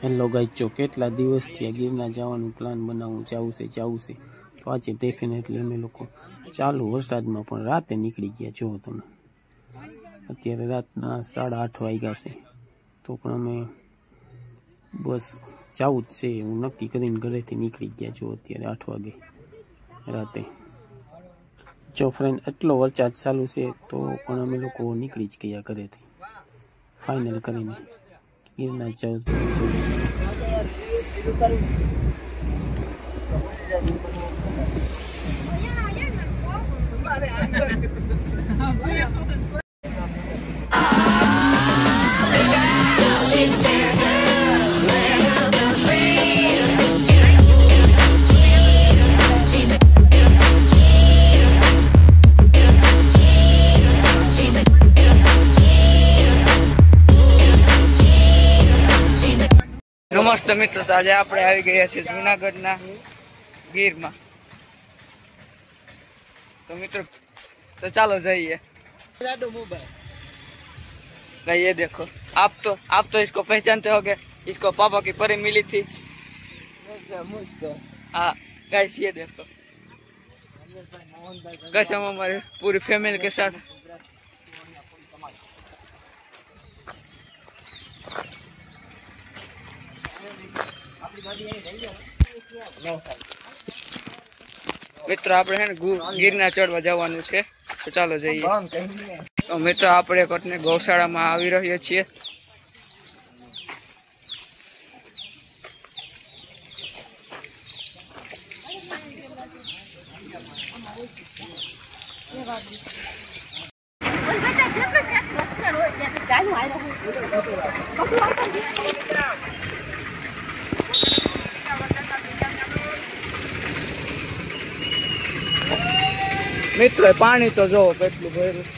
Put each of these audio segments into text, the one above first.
Hello guys, જો કેટલા દિવસથી આ ગિરનાર જવાનું પ્લાન બનાવું, જવું છે તો આજે ડેફિનેટલી અમે લોકો ચાલુ વરસાદમાં પણ રાતે નીકળી ગયા. જો તમે અત્યારે રાતના 8:30 વાગ્યા છે તો પણ અમે બસ જવું જ છે એવું નક્કી કરીને ઘરેથી નીકળી ગયા. જો અત્યારે 8 વાગે રાતે. જો ફ્રેન્ડ, એટલો વરસાદ ચાલુ છે તો પણ અમે લોકો નીકળી જ ગયા ઘરેથી ફાઇનલ કરીને ગિરનાર જવું છે. નમસ્તે મિત્રો, તો આજે આપણે આવી ગયા છીએ જૂનાગઢના ગીરમાં. તો મિત્રો, તો ચાલો જઈએ. ये देखो, आप तो इसको पहचानते होगे. इसको पापा की परी मिली थी मुझको. हाँ गाइस, ये देखो कैसे हम हमारे पूरी फैमिली के साथ મિત્રો આપણે હે ને ગિરનાર ચડવા જવાનું છે. તો ચાલો જઈએ. તો મિત્રો આપણે કોટને ગૌશાળામાં આવી રહ્યા છીએ. મિત્રો પાણી તો જોવો કેટલું ભર્યું.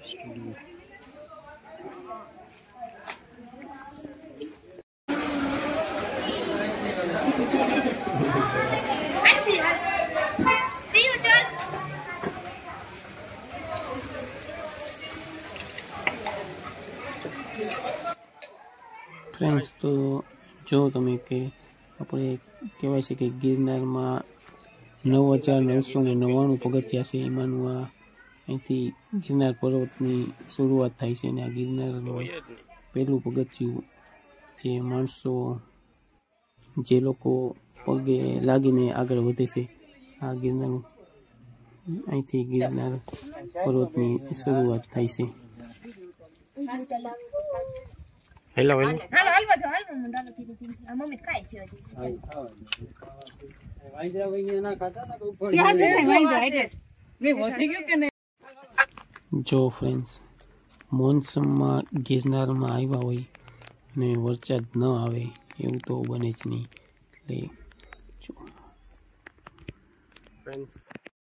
સ્ટુડિયો ફ્રેન્ડ્સ, તો જો તમે કે આપણે કહેવાય છે કે ગિરનારમાં 9,999 પગથિયા છે. એમાંનું આ અહીંથી ગિરનાર પર્વતની શરૂઆત થાય છે અને આ ગિરનારનું પહેલું પગથિયું જે માણસો, જે લોકો પગે લાગીને આગળ વધે છે, આ ગિરનાર અહીંથી ગિરનાર પર્વતની શરૂઆત થાય છે. હેલો જો ફ્રેન્ડ્સ, મોનસૂનમાં ગિરનારમાં આવ્યા હોય અને વરસાદ ન આવે એવું તો બને જ નહીં. એટલે જો ફ્રેન્ડ્સ,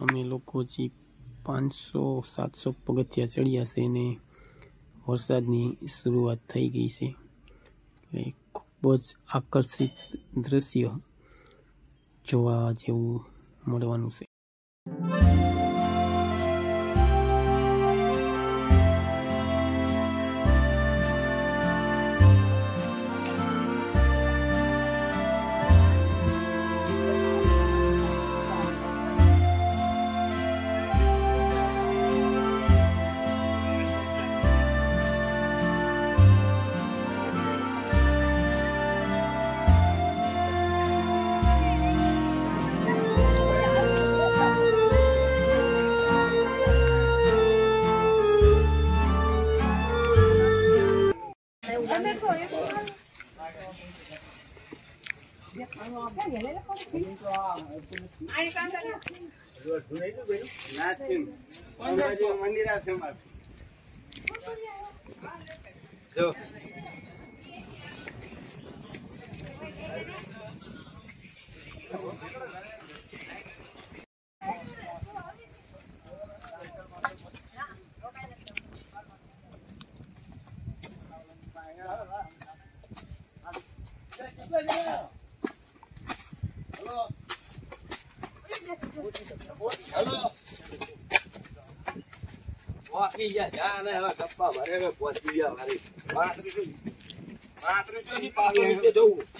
અમે લોકો જે 500-700 પગથિયા ચડ્યા છે અને વરસાદની શરૂઆત થઈ ગઈ છે. એટલે ખૂબ જ આકર્ષિત દ્રશ્ય જોવા જેવું મળવાનું છે. મંદિર આવશે જો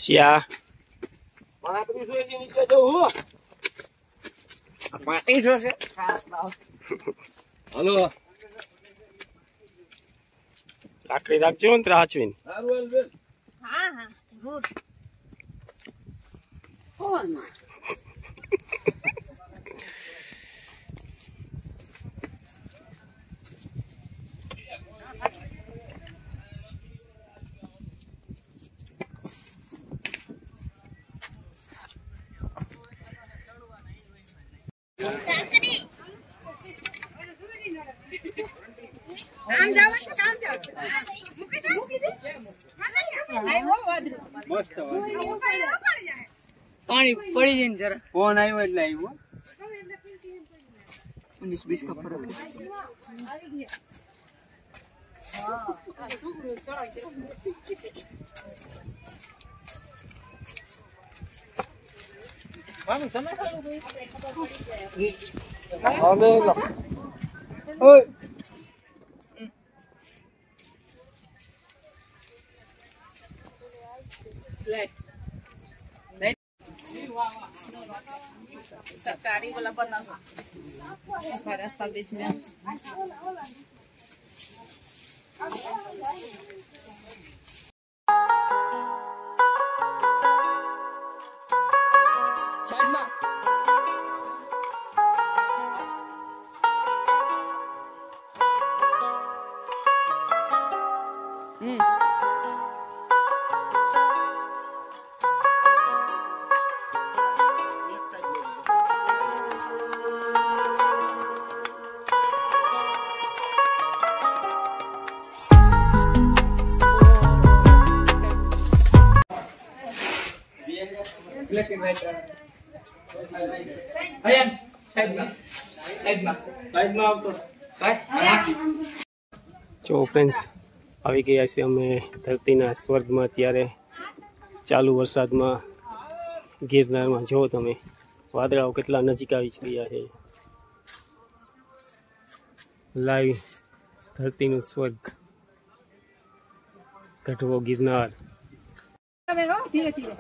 Siya. Halo. લાકડી રાખજો ને ત્રાચવીને. હા હા જરૂર આમ જાવ છે કામ જાવ મૂકી દે આઈ હો વાદરું મસ્ત પાણી પડી જાય ને જરા ફોન આવ્યો એટલે આવ્યો 19-20 का फर्क है ઓય सरकारी वाला बना रास्ता बीच में साइड में लेकिन अयन साइड में आवतो જો ફ્રેન્ડ્સ આવી ગયા છે અમે ધરતીના સ્વર્ગમાં અત્યારે ચાલુ વરસાદમાં ગિરનારમાં. જો તમે વાદળાઓ કેટલા નજીક આવી ગયા છે. લાઈવ ધરતીનું સ્વર્ગ ગઢવો ગિરનાર. ધીરે ધીરે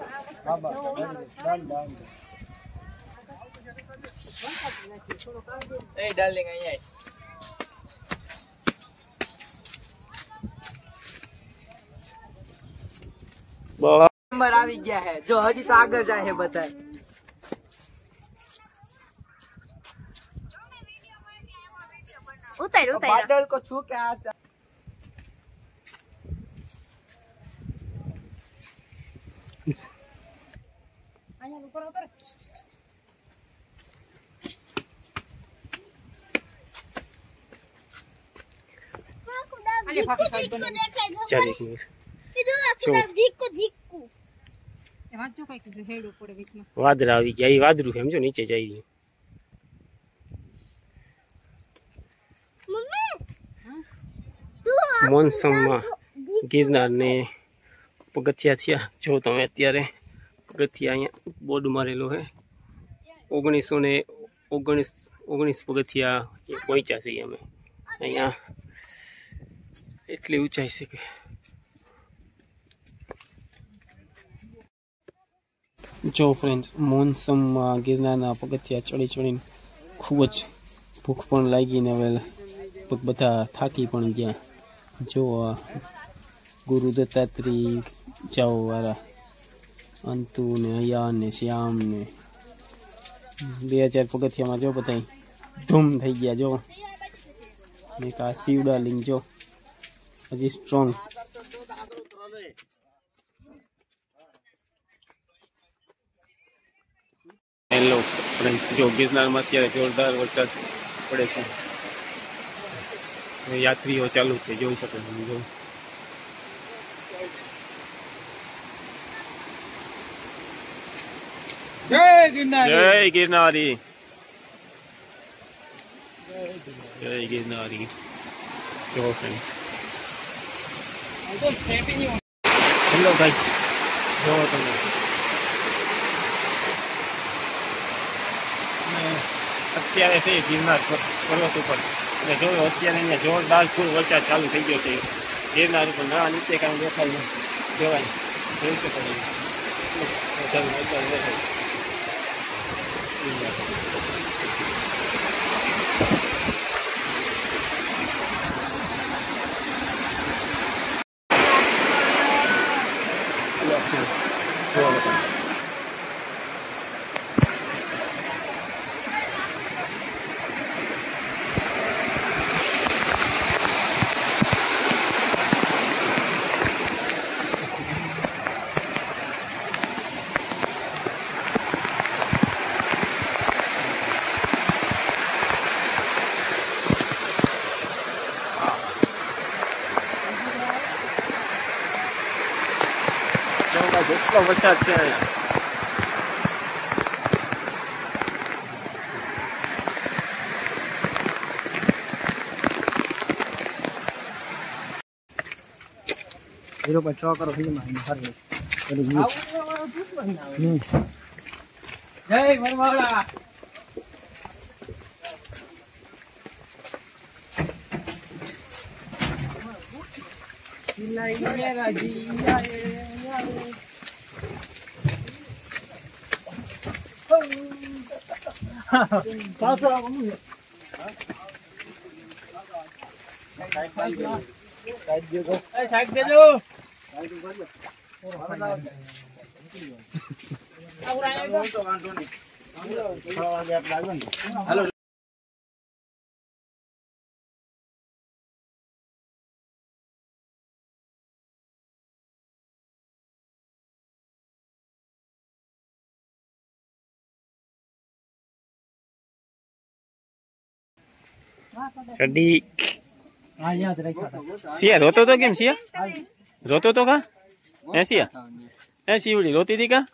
ए डार्लिंग आई आई नंबर આવી ગયા है जो હજી તો આગળ જાય છે બધાય ઉતાર ઉતાર बादल को छू के आ અહીંયા ઉપર ઉતાર ચાલ એક મિનિટ. વાંચો કઈક હેડો પડે વિસમાં વાદળા આવી ગયા. એ વાદળું છે સમજો, નીચે જઈ રહ્યું. મોનસૂનમાં ગિરનાર ને પગથિયા થયા. જો તમે અત્યારે પગથિયા અહીંયા બોર્ડ મારેલો છે 1919 પગથિયા પહોંચ્યા છીએ અમે અહીંયા. એટલી ઊંચાઈ છે કે જો ફ્રેન્ડ્સ મોનસૂનમાં ગિરનારના પગથિયા ચડી ચડીને ખૂબ જ ભૂખ પણ લાગી ને હવે બધા થાકી પણ ગયા. જો ગુરુ દત્તાત્રેય જાઓ વાળા અંતુ ને અયાન ને શ્યામ ને 2000 પગથિયામાં જો બધા ધૂમ થઈ ગયા. જો ને કા શિવડાલિંગ જો હજી સ્ટ્રોંગ. હેલો ફ્રેન્ડ્સ, જો ગિરનારમાં અત્યારે જોરદાર વરસાદ પડે છે. યાત્રીઓ ચાલુ છે, જોઈ શકો છો. જો જય ગિરનારી. જય ગિરનારી. જય ગિરનારી. જો ફ્રેન્ડ હેલો ભાઈ, જો તમે અત્યારે છે ગિરનાર પર્વત ઉપર અને જોયો અત્યારે અહીંયા જોરદાર ફૂલ વરસાદ ચાલુ થઈ ગયો છે. ગિરનાર ઉપર ના નીચે કાંઈ દેખાય નહીં, જોવાય જોઈ શકો તમે. જેટલો વરસાદ છે .6 કરો ફિલ્મમાં જય વરવાળા. ચડી સિયા રોતો તો કેમ? સિયા રોતો તો કા? સિયા શિવડી રોતી હતી કા?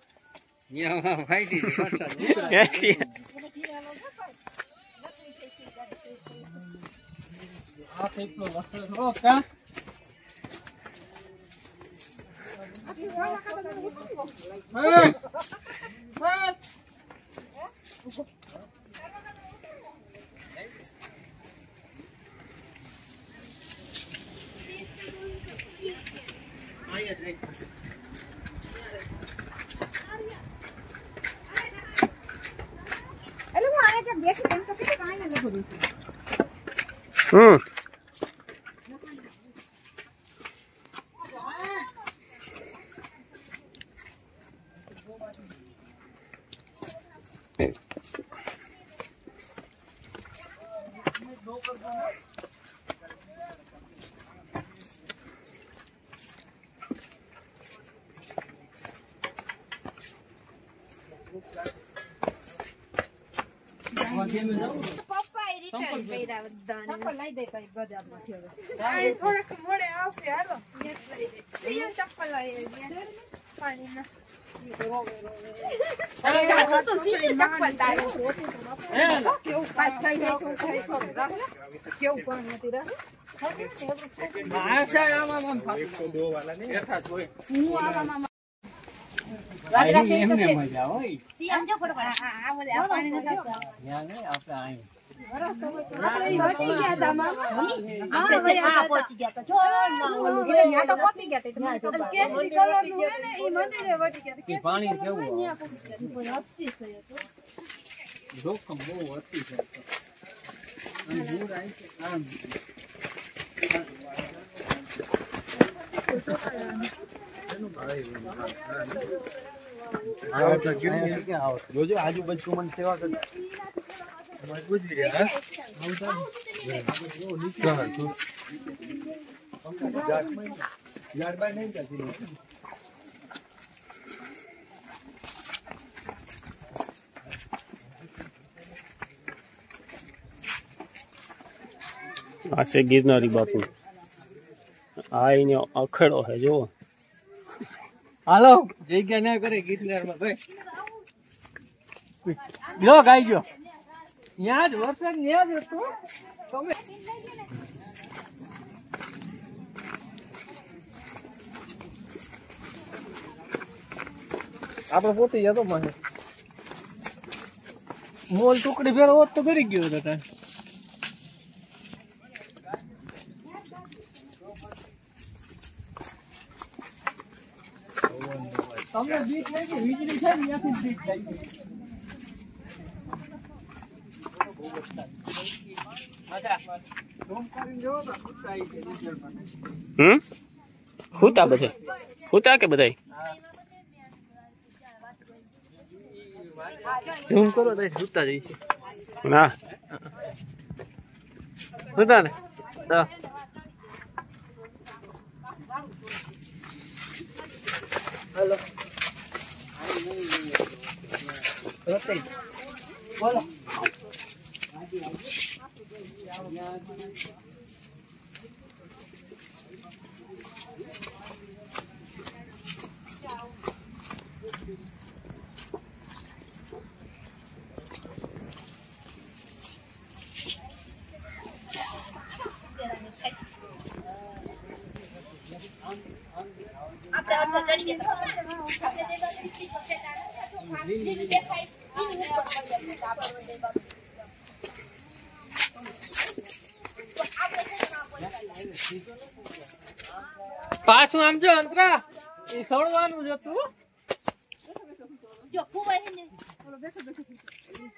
પપ્પા એ રિટર્ન કર્યા બધાને. ચપ્પલ લઈ દે કઈ બજારમાંથી હવે. આ થોડક મોડે આવશે હાલો. સીઓ ચપ્પલ લઈ પાણીના. રોવે રોવે. જાતો તો સીઓ ચપ્પલ તારે. કેવું કાચ કઈ નાખ્યું છે કેવું પાણી હતી રાખ. આશા આમાં દો વાલા ને બેઠા જોઈ. હું આમાં એમને મજા હોય. સીએમ જો ફટફટ આ બોલે આ પાણી ન આવતા. ન્યા ને આપણે આઈ પહોંચી ગયા તો જો ન્યા તો પહોંચી ગયા તો કેસરી કલર નું હે ને ઈ મંદિરે વટી ગયા. કે પાણી કેવું ન્યા પહોંચી ગયા. અતિશય હતો. જોખમ બહુ અતિશય હતો. અને દૂર આવી છે આમ જોજો આજુબાજુ મને સેવા કરજો. ગુજરી રહ્યા આ છે ગિરનારી બાપુ. આ એને અખેડો છે જો. હાલો જગ્યા ના કરે ગિરનારમાં ભાઈ. ગયો ગાઈ ગયો ત્યાં જ વરસાદ ત્યાં જ હતો તમે આપણે પોતે જતો મને મોલ ટુકડી ફેર હોત તો કરી ગયો હતો ત્યાં તમને બીક લાગી વીજળી છે ને ત્યાંથી બીક લાગી હુતા બધે હુતા કે બધાય ઝૂમ કરો તો સુતા જઈ છે ના સુતા ને તો હેલો બોલો પાછું આમ જો અંતરા એ સળવાનું જ હતું જો ફુવાઈ હે ને ઓલો બેઠો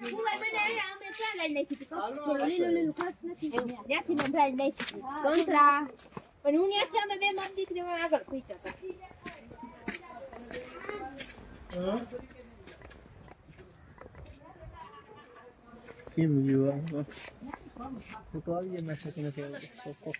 ફુવાઈ બનાવી અમે ક્યાં લઈ નાખી હતી થોડું લીલું ઘાસ નથી ત્યાંથી મેં ભરાઈ નાખી કંતરા પણ હું ત્યાંથી અમે બે મારી દીકરી આગળ પહોંચ્યા હતા કેમ ગયું તો આવી જાય મેસેજ નથી આવતો